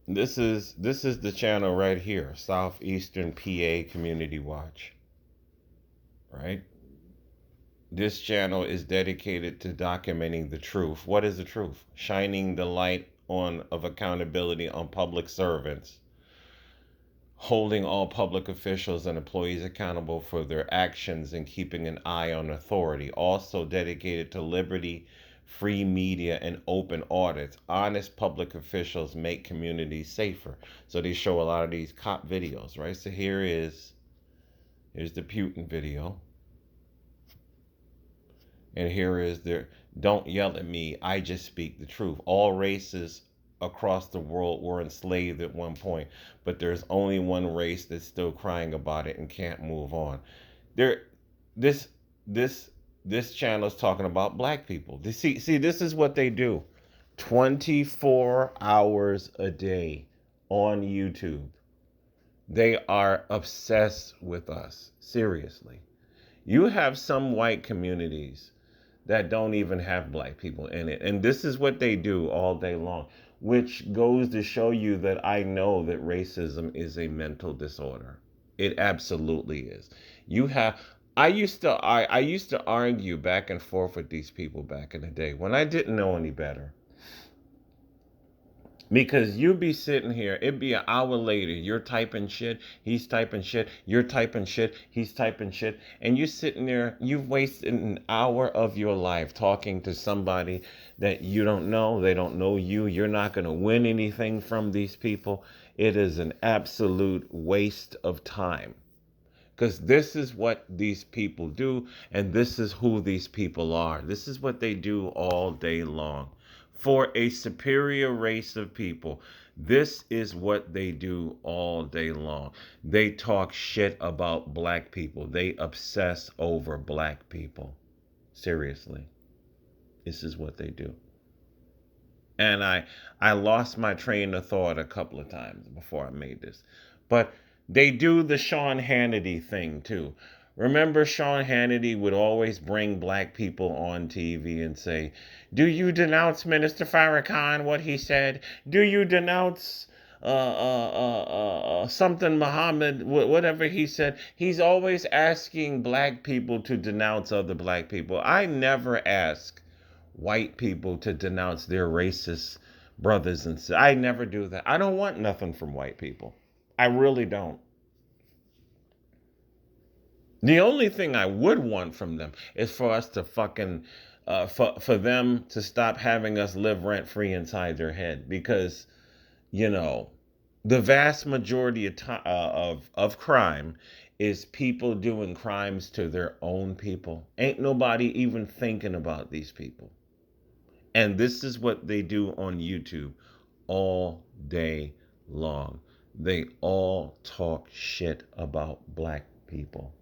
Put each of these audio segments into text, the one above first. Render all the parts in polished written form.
This is the channel right here, Southeastern PA Community Watch, right? This channel is dedicated to documenting the truth. What is the truth? Shining the light on of accountability on public servants, holding all public officials and employees accountable for their actions and keeping an eye on authority. Also dedicated to liberty, free media, and open audits. Honest public officials make communities safer. So they show a lot of these cop videos, right? So here's the Putin video, and here is the "Don't yell at me, I just speak the truth." All races across the world were enslaved at one point, but there's only one race that's still crying about it and can't move on. There, this this this channel is talking about black people. See, this is what they do. 24 hours a day on YouTube. They are obsessed with us. Seriously. You have some white communities that don't even have black people in it. And this is what they do all day long, which goes to show you that I know that racism is a mental disorder. It absolutely is. You have I used to argue back and forth with these people back in the day when I didn't know any better. Because you be sitting here, it'd be an hour later, you're typing shit, he's typing shit, you're typing shit, he's typing shit, and you're sitting there, you've wasted an hour of your life talking to somebody that you don't know, they don't know you, you're not going to win anything from these people. It is an absolute waste of time. Because this is what these people do, and this is who these people are. This is what they do all day long. For a superior race of people, this is what they do all day long. They talk shit about black people, they obsess over black people. Seriously, this is what they do. And I lost my train of thought a couple of times before I made this. But they do the Sean Hannity thing too. Remember, Sean Hannity would always bring black people on TV and say, "Do you denounce Minister Farrakhan, what he said? Do you denounce something Muhammad, whatever he said?" He's always asking black people to denounce other black people. I never ask white people to denounce their racist brothers and sisters. I never do that. I don't want nothing from white people. I really don't. The only thing I would want from them is for us to fucking for them to stop having us live rent free inside their head, because you know the vast majority of crime is people doing crimes to their own people. Ain't nobody even thinking about these people. And this is what they do on YouTube all day long. They all talk shit about black people.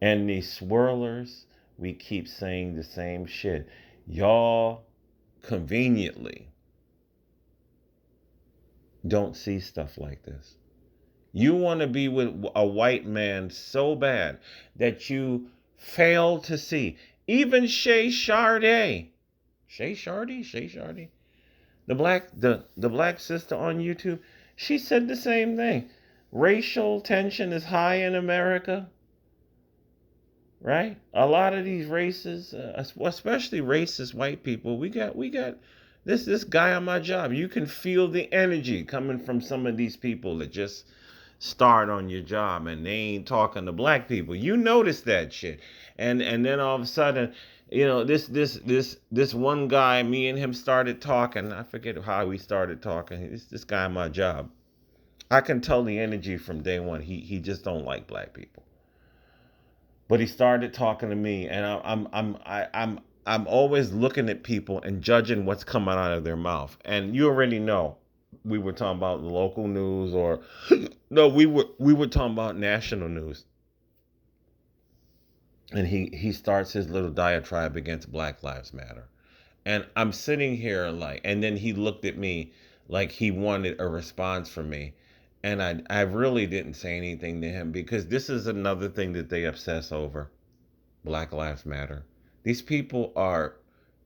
And these swirlers, we keep saying the same shit. Y'all conveniently don't see stuff like this. You want to be with a white man so bad that you fail to see. Even Shay Sharday. Shay Shardy. The black sister on YouTube, she said the same thing. Racial tension is high in America, right? A lot of these races, especially racist white people, we got this guy on my job. You can feel the energy coming from some of these people that just start on your job and they ain't talking to black people. You notice that shit. And then all of a sudden, this one guy, me and him started talking. I forget how we started talking. It's this guy on my job. I can tell the energy from day one. He just don't like black people. But he started talking to me, and I'm always looking at people and judging what's coming out of their mouth. And you already know we were talking about local news, or no, we were talking about national news. And he starts his little diatribe against Black Lives Matter. And I'm sitting here like, and then he looked at me like he wanted a response from me. And I really didn't say anything to him, because this is another thing that they obsess over. Black Lives Matter. These people are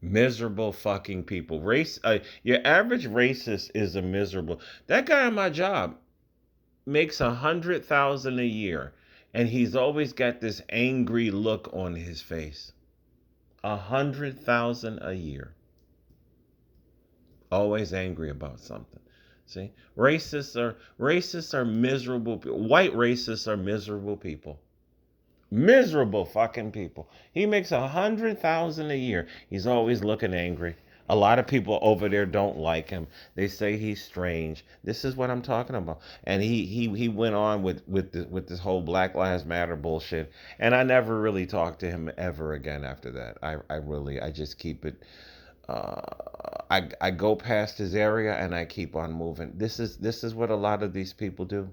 Miserable fucking people. Your average racist is a miserable. That guy on my job makes 100,000 a year, and he's always got this angry look on his face. 100,000 a year, always angry about something. See, racists are miserable. White racists are miserable people. Miserable fucking people. He makes 100,000 a year. He's always looking angry. A lot of people over there don't like him. They say he's strange. This is what I'm talking about. And he went on with this whole Black Lives Matter bullshit. And I never really talked to him ever again after that. I just keep it. Uh, I go past his area and I keep on moving. This is what a lot of these people do.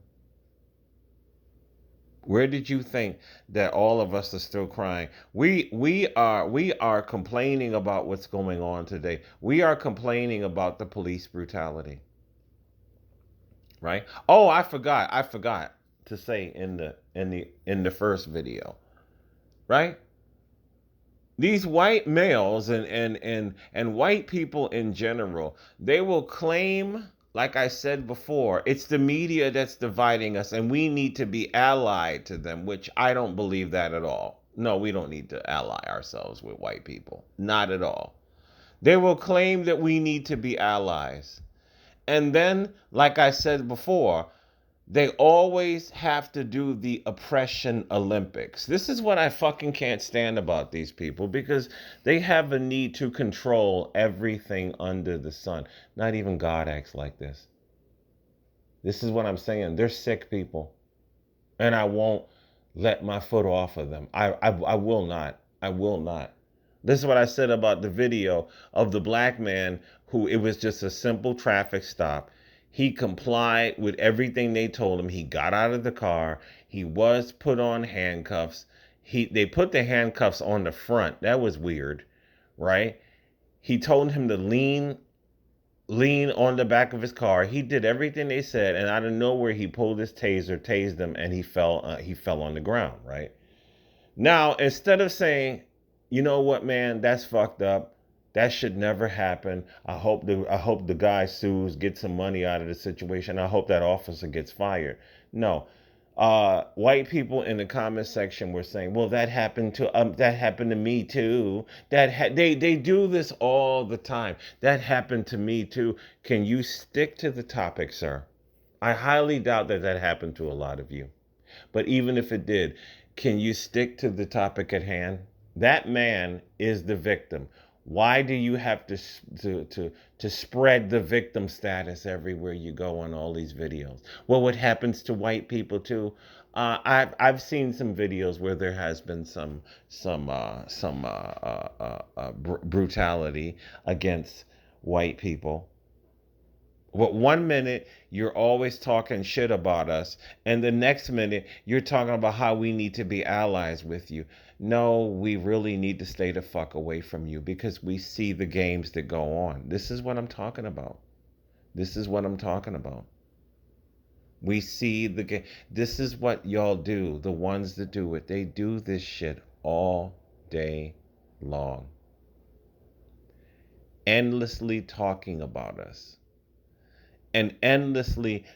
Where did you think that all of us are still crying? We are complaining about what's going on today. We are complaining about the police brutality, right? Oh, I forgot to say in the first video, right? These white males and white people in general, they will claim, like I said before, it's the media that's dividing us and we need to be allied to them, which I don't believe that at all. No, we don't need to ally ourselves with white people. Not at all. They will claim that we need to be allies. And then, like I said before, they always have to do the oppression Olympics. This is what I fucking can't stand about these people, because they have a need to control everything under the sun. Not even God acts like this. This is what I'm saying. They're sick people. And I won't let my foot off of them. I will not. I will not. This is what I said about the video of the black man who, it was just a simple traffic stop. He complied with everything they told him. He got out of the car. He was put on handcuffs. They put the handcuffs on the front. That was weird, right? He told him to lean on the back of his car. He did everything they said, and out of nowhere he pulled his taser, tased him, and he fell on the ground, right? Now, instead of saying, you know what, man, that's fucked up. That should never happen. I hope the guy sues, gets some money out of the situation. I hope that officer gets fired. No. White people in the comment section were saying, "Well, that happened to me too." They do this all the time. That happened to me too. Can you stick to the topic, sir? I highly doubt that happened to a lot of you. But even if it did, can you stick to the topic at hand? That man is the victim. Why do you have to spread the victim status everywhere you go on all these videos? Well, what happens to white people too? I've seen some videos where there has been some brutality against white people. But one minute you're always talking shit about us, and the next minute you're talking about how we need to be allies with you. No, we really need to stay the fuck away from you, because we see the games that go on. This is what I'm talking about. This is what I'm talking about. We see the game. This is what y'all do. The ones that do it, they do this shit all day long, endlessly talking about us and endlessly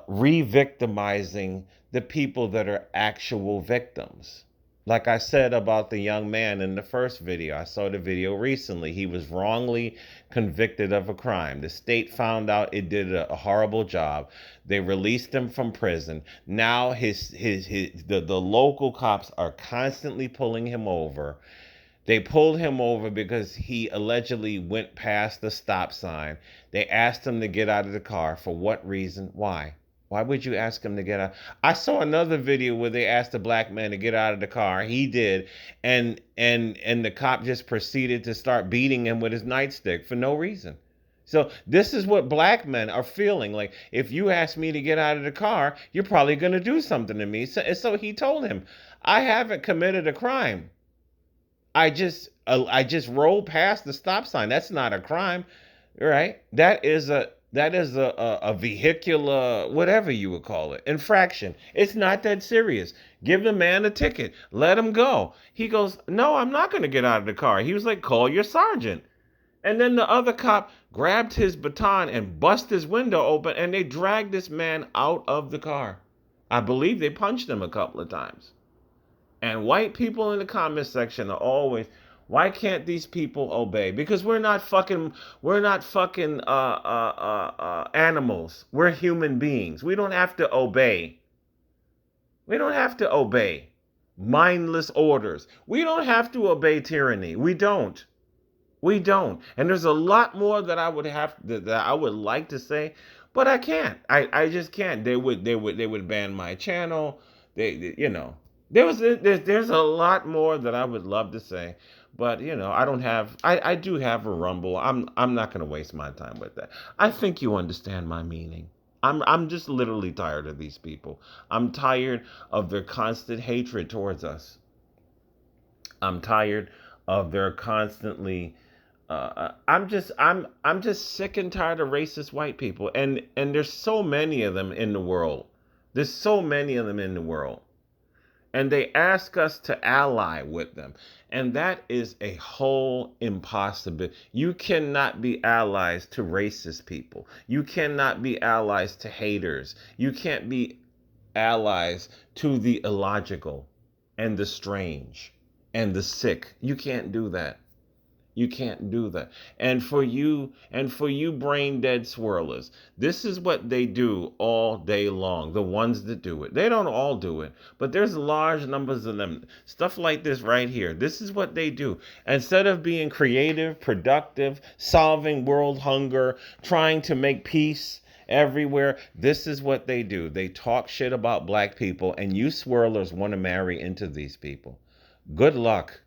re-victimizing the people that are actual victims. Like I said about the young man in the first video, I saw the video recently. He was wrongly convicted of a crime. The state found out it did a horrible job. They released him from prison. Now the local cops are constantly pulling him over. They pulled him over because he allegedly went past the stop sign. They asked him to get out of the car. For what reason? Why? Why would you ask him to get out? I saw another video where they asked a black man to get out of the car. He did, and the cop just proceeded to start beating him with his nightstick for no reason. So this is what black men are feeling like. If you ask me to get out of the car, you're probably going to do something to me. So he told him, I haven't committed a crime. I just rolled past the stop sign. That's not a crime, right? That is That is a vehicular, whatever you would call it, infraction. It's not that serious. Give the man a ticket. Let him go. He goes, no, I'm not going to get out of the car. He was like, call your sergeant. And then the other cop grabbed his baton and bust his window open, and they dragged this man out of the car. I believe they punched him a couple of times. And white people in the comment section are always, why can't these people obey? Because we're not fucking animals. We're human beings. We don't have to obey. We don't have to obey mindless orders. We don't have to obey tyranny. We don't. We don't. And there's a lot more that I would like to say, but I can't. I just can't. They would ban my channel. You know. There's a lot more that I would love to say, but I do have a rumble. I'm not gonna waste my time with that. I think you understand my meaning. I'm just literally tired of these people. I'm tired of their constant hatred towards us. I'm tired of their constantly I'm just sick and tired of racist white people, and there's so many of them in the world. There's so many of them in the world, and they ask us to ally with them, and that is a whole impossibility. You cannot be allies to racist people. You cannot be allies to haters. You can't be allies to the illogical and the strange and the sick. You can't do that. You can't do that. And for you brain dead swirlers, this is what they do all day long. The ones that do it. They don't all do it, but there's large numbers of them. Stuff like this right here. This is what they do. Instead of being creative, productive, solving world hunger, trying to make peace everywhere, this is what they do. They talk shit about black people, and you swirlers want to marry into these people. Good luck.